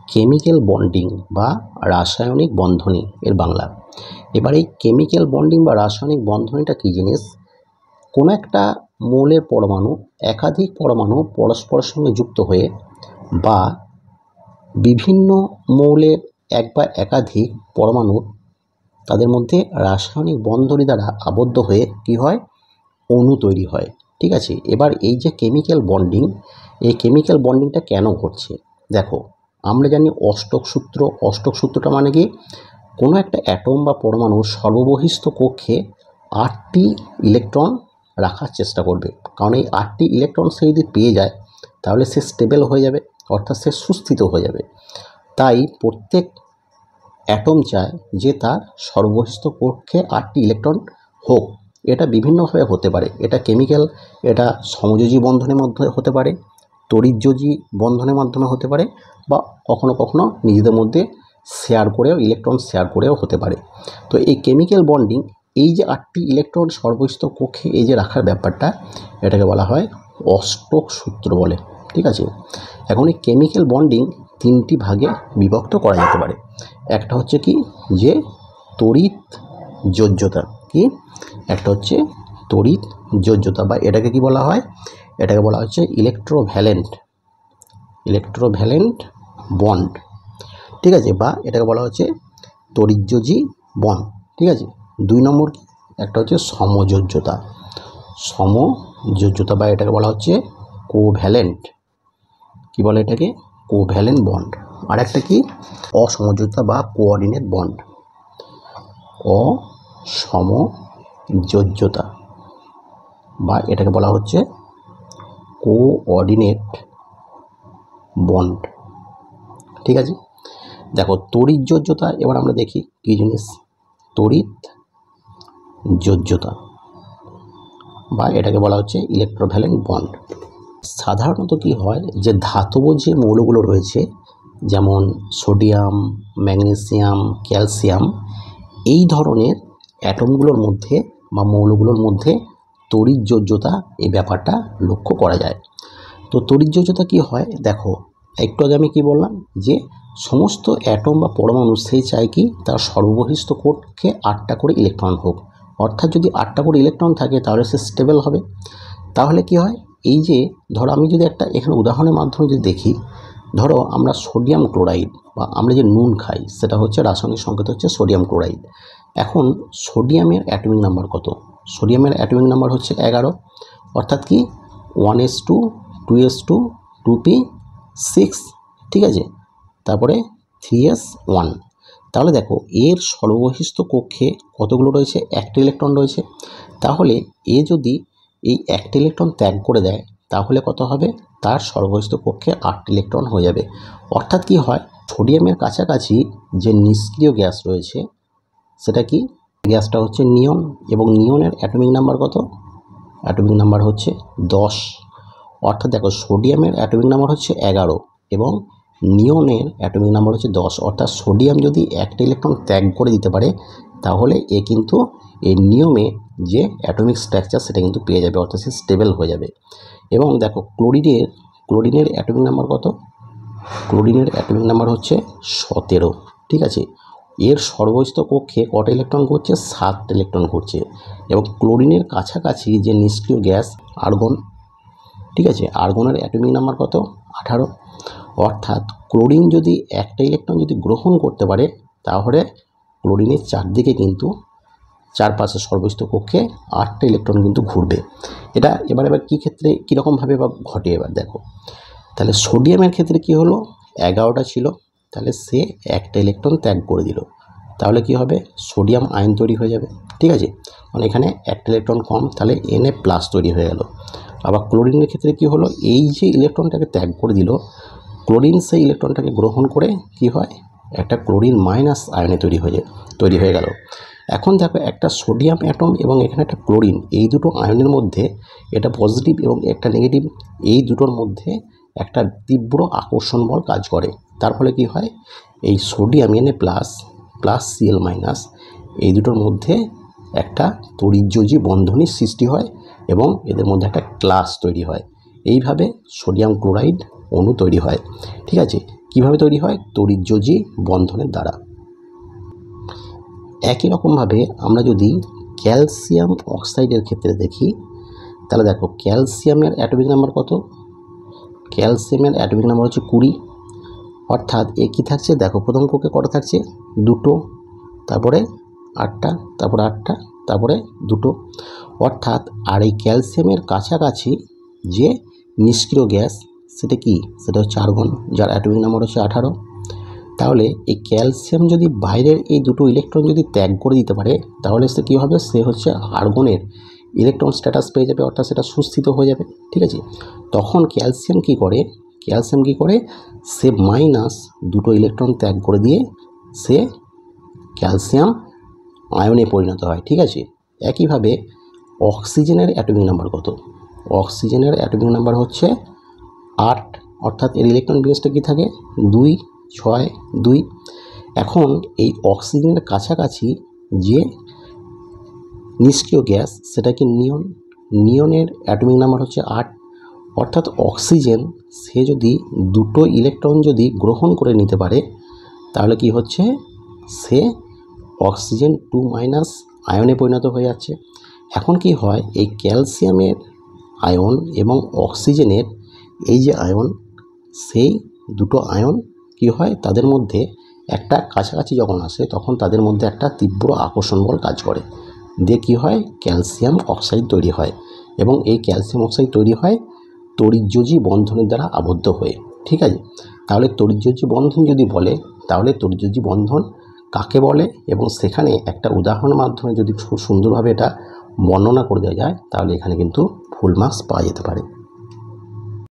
Chemical bonding বা রাসায়নিক বন্ধনী এর বাংলা। এবার এই কেমিক্যাল বন্ডিং বা রাসায়নিক বন্ধনীটা কী জিনিস? কোনো একটা মৌলের পরমাণু একাধিক পরমাণু পরস্পরের সঙ্গে যুক্ত হয়ে বা বিভিন্ন মৌলের এক বা একাধিক পরমাণু তাদের মধ্যে রাসায়নিক বন্ধনী দ্বারা আবদ্ধ হয়ে কী হয়? অণু তৈরি হয়। ঠিক আছে, এবার এই যে কেমিক্যাল বন্ডিং, এই কেমিক্যাল বন্ডিংটা কেন ঘটছে? দেখো, আমরা জানি অষ্টক সূত্র। অষ্টক সূত্রটা মানে কি? কোনো একটা অ্যাটম বা পরমাণুর সর্ববহিস্থ কক্ষে 8টি ইলেকট্রন রাখার চেষ্টা করবে, কারণ এই 8টি ইলেকট্রন সে যদি পেয়ে যায় তাহলে সে স্টেবল হয়ে যাবে, অর্থাৎ সে সুস্থিত হয়ে যাবে। তাই প্রত্যেক অ্যাটম চায় যে তার সর্ববহিস্থ কক্ষে 8টি ইলেকট্রন হোক। এটা বিভিন্নভাবে হতে পারে, এটা কেমিক্যাল, এটা সমযোজী বন্ধনের মধ্যে হতে পারে, তড়িৎযোজী বন্ধনের মাধ্যমে হতে পারে, বা কখনো কখনো নিজেদের মধ্যে শেয়ার করেও, ইলেকট্রন শেয়ার করেও হতে পারে। তো এই কেমিক্যাল বন্ডিং, এই যে 8টি ইলেকট্রন সর্ববহিস্থ কক্ষে এই যে রাখার ব্যাপারটা, এটাকে বলা হয় অষ্টক সূত্র বলে। ঠিক আছে, এখন এই কেমিক্যাল বন্ডিং 3টি ভাগে বিভক্ত করা যেতে পারে। একটা হচ্ছে কি, যে তড়িৎ যোজ্যতা। কি? একটা হচ্ছে তড়িৎ যোজ্যতা, বা এটাকে কি বলা হয়? এটাকে বলা হচ্ছে ইলেকট্রোভ্যালেন্ট বন্ড। ঠিক আছে, বা এটাকে বলা হচ্ছে তড়িৎযোজী বন্ড। ঠিক আছে, 2 নম্বর কি? একটা হচ্ছে সমযোজ্যতা, বা এটাকে বলা হচ্ছে কোভ্যালেন্ট। কি বলে এটাকে? Covalent bond. আর একটা কি? অসমযোজ্যতা বা কোঅর্ডিনেট বন্ড। অসমযোজ্যতা, বা এটাকে বলা হচ্ছে কোঅর্ডিনেট বন্ড। ঠিক আছে, দেখো তড়িৎ যোজ্যতা এবার আমরা দেখি কী জিনিস। তড়িৎ যোজ্যতা, বা এটাকে বলা হচ্ছে ইলেকট্রোভ্যালেন্ট বন্ড। সাধারণত কি হয়, যে ধাতব যে মৌলগুলো রয়েছে, যেমন সোডিয়াম, ম্যাগনেসিয়াম, ক্যালসিয়াম, এই ধরনের অ্যাটমগুলোর মধ্যে বা মৌলগুলোর মধ্যে তড়িৎ যোজ্যতা এই ব্যাপারটা লক্ষ্য করা যায়। তো তড়িৎ যোজ্যতা কী হয়? দেখো, একটু আগে আমি কি বললাম, যে সমস্ত অ্যাটম বা পরমাণু সে চায় কি তার সর্ববহিস্থ কক্ষে 8টা করে ইলেকট্রন হোক, অর্থাৎ যদি 8টা করে ইলেকট্রন থাকে তাহলে সে স্টেবল হবে। তাহলে কি হয়, এই যে ধরো আমি যদি একটা এখানে উদাহরণের মাধ্যমে যদি দেখি, ধরো আমরা সোডিয়াম ক্লোরাইড বা আমরা যে নুন খাই, সেটা হচ্ছে রাসায়নিক সংকেত হচ্ছে সোডিয়াম ক্লোরাইড। এখন সোডিয়ামের অ্যাটমিক নাম্বার কত? সোডিয়ামের অ্যাটমিক নাম্বার হচ্ছে 11, অর্থাৎ কি 1s2 2s2 2p6। ঠিক আছে, তারপরে 3s1। তাহলে দেখো এর সর্ববহিস্থ কক্ষে কতগুলো রয়েছে? 1টা ইলেকট্রন রয়েছে। তাহলে এ যদি এই 1টা ইলেকট্রন ত্যাগ করে দেয় তাহলে কত হবে? তার সর্ববহিস্থ কক্ষে 8টা ইলেকট্রন হয়ে যাবে। অর্থাৎ কি হয়, সোডিয়ামের কাছাকাছি যে নিষ্ক্রিয় গ্যাস রয়েছে সেটা কি? গ্যাসটা হচ্ছে নিয়ন, এবং নিয়নের অ্যাটমিক নাম্বার কত? অ্যাটমিক নাম্বার হচ্ছে 10। অর্থাৎ দেখো, সোডিয়ামের অ্যাটমিক নাম্বার হচ্ছে 11 এবং নিয়নের অ্যাটমিক নাম্বার হচ্ছে 10। অর্থাৎ সোডিয়াম যদি 1টা ইলেকট্রন ত্যাগ করে দিতে পারে তাহলে এ কিন্তু এই নিয়মে যে অ্যাটমিক স্ট্রাকচার সেটা কিন্তু পেয়ে যাবে, অর্থাৎ সে স্টেবল হয়ে যাবে। এবং দেখো ক্লোরিনের অ্যাটমিক নাম্বার কত? ক্লোরিনের অ্যাটমিক নাম্বার হচ্ছে 17। ঠিক আছে, এর সর্ববহিস্থ কক্ষে কটা ইলেকট্রন ঘুরছে? 7টা ইলেকট্রন ঘুরছে। এবং ক্লোরিনের কাছাকাছি যে নিষ্ক্রিয় গ্যাস আর্গন, ঠিক আছে, আর্গনের অ্যাটমিক নাম্বার কত? 18। অর্থাৎ ক্লোরিন যদি 1টা ইলেকট্রন যদি গ্রহণ করতে পারে তাহলে ক্লোরিনের চারদিকে কিন্তু চারপাশে সর্বস্থ কক্ষে 8টা ইলেকট্রন কিন্তু ঘুরবে। এটা এবার কী ক্ষেত্রে কীরকমভাবে বা ঘটে এবার দেখো। তাহলে সোডিয়ামের ক্ষেত্রে কি হলো? 11টা ছিল, তাহলে সে 1টা ইলেকট্রন ত্যাগ করে দিল, তাহলে কি হবে? সোডিয়াম আয়ন তৈরি হয়ে যাবে। ঠিক আছে, মানে এখানে 1টা ইলেকট্রন কম, তাহলে Na+ তৈরি হয়ে গেল। আবার ক্লোরিনের ক্ষেত্রে কি হলো? এই যে ইলেকট্রনটাকে ত্যাগ করে দিল, ক্লোরিন সেই ইলেকট্রনটাকে গ্রহণ করে কি হয়? একটা ক্লোরিন মাইনাস আয়নে তৈরি হয়ে গেল। এখন দেখো, একটা সোডিয়াম অ্যাটম এবং এখানে একটা ক্লোরিন, এই দুটো আয়নের মধ্যে, এটা পজিটিভ এবং একটা নেগেটিভ, এই দুটোর মধ্যে একটা তীব্র আকর্ষণ বল কাজ করে। তার ফলে কি হয়? এই সোডিয়াম Na+ প্লাস Cl- এই দুটোর মধ্যে একটা তড়িৎযোজী বন্ধনীর সৃষ্টি হয় এবং এদের মধ্যে একটা ক্লাস তৈরি হয়। এইভাবে সোডিয়াম ক্লোরাইড অণু তৈরি হয়। ঠিক আছে, কিভাবে তৈরি হয়? তড়িৎযোজী বন্ধনের দ্বারা। একই রকমভাবে আমরা যদি ক্যালসিয়াম অক্সাইডের ক্ষেত্রে দেখি, তাহলে দেখো ক্যালসিয়ামের অ্যাটমিক নাম্বার কত? ক্যালসিয়ামের অ্যাটমিক নাম্বার হচ্ছে 20। অর্থাৎ এ কী থাকছে? দেখো প্রথম কোকে কটা থাকছে? 2টো, তারপরে 8টা, তারপরে 8টা, তারপরে 2টো। অর্থাৎ আর এই ক্যালসিয়ামের কাছাকাছি যে নিষ্ক্রিয় গ্যাস সেটা কি? সেটা হচ্ছে আর্গন, যার অ্যাটমিক নাম্বার হচ্ছে 18। তাহলে এই ক্যালসিয়াম যদি বাইরের এই 2টো ইলেকট্রন যদি ত্যাগ করে দিতে পারে, তাহলে সে কী হবে? সে হচ্ছে আর্গনের ইলেকট্রন স্ট্যাটাস পেয়ে যাবে, অর্থাৎ সেটা সুস্থিত হয়ে যাবে। ঠিক আছে, তখন ক্যালসিয়াম কি করে? সে মাইনাস 2টো ইলেকট্রন ত্যাগ করে দিয়ে সে ক্যালসিয়াম আয়নে পরিণত হয়। ঠিক আছে, একইভাবে অক্সিজেনের অ্যাটমিক নাম্বার কত? অক্সিজেনের অ্যাটমিক নাম্বার হচ্ছে 8। অর্থাৎ এর ইলেকট্রন বিন্যাসটা কী থাকে? 2, 6, 2। এখন এই অক্সিজেনের কাছাকাছি যে নিষ্ক্রিয় গ্যাস সেটা কি? নিয়ন। নিয়নের অ্যাটমিক নাম্বার হচ্ছে 8। অর্থাৎ অক্সিজেন সে যদি 2টো ইলেকট্রন যদি গ্রহণ করে নিতে পারে, তাহলে কি হচ্ছে? সে অক্সিজেন 2- আয়নে পরিণত হয়ে যাচ্ছে। এখন কি হয়? এই ক্যালসিয়ামের আয়ন এবং অক্সিজেনের এই যে আয়ন, সেই 2টো আয়ন কি হয়? তাদের মধ্যে একটা কাছাকাছি যখন আসে তখন তাদের মধ্যে একটা তীব্র আকর্ষণ বল কাজ করে, দিয়ে কী হয়? ক্যালসিয়াম অক্সাইড তৈরি হয়। এবং এই ক্যালসিয়াম অক্সাইড তৈরি হয় তড়িৎযোজী বন্ধনের দ্বারা আবদ্ধ হয়ে। ঠিক আছে, তাহলে তড়িৎযোজী বন্ধন যদি বলে, তাহলে তড়িৎযোজী বন্ধন কাকে বলে এবং সেখানে একটা উদাহরণের মাধ্যমে যদি খুব সুন্দরভাবে এটা বর্ণনা করে দেওয়া যায়, তাহলে এখানে কিন্তু ফুল মার্কস পাওয়া যেতে পারে।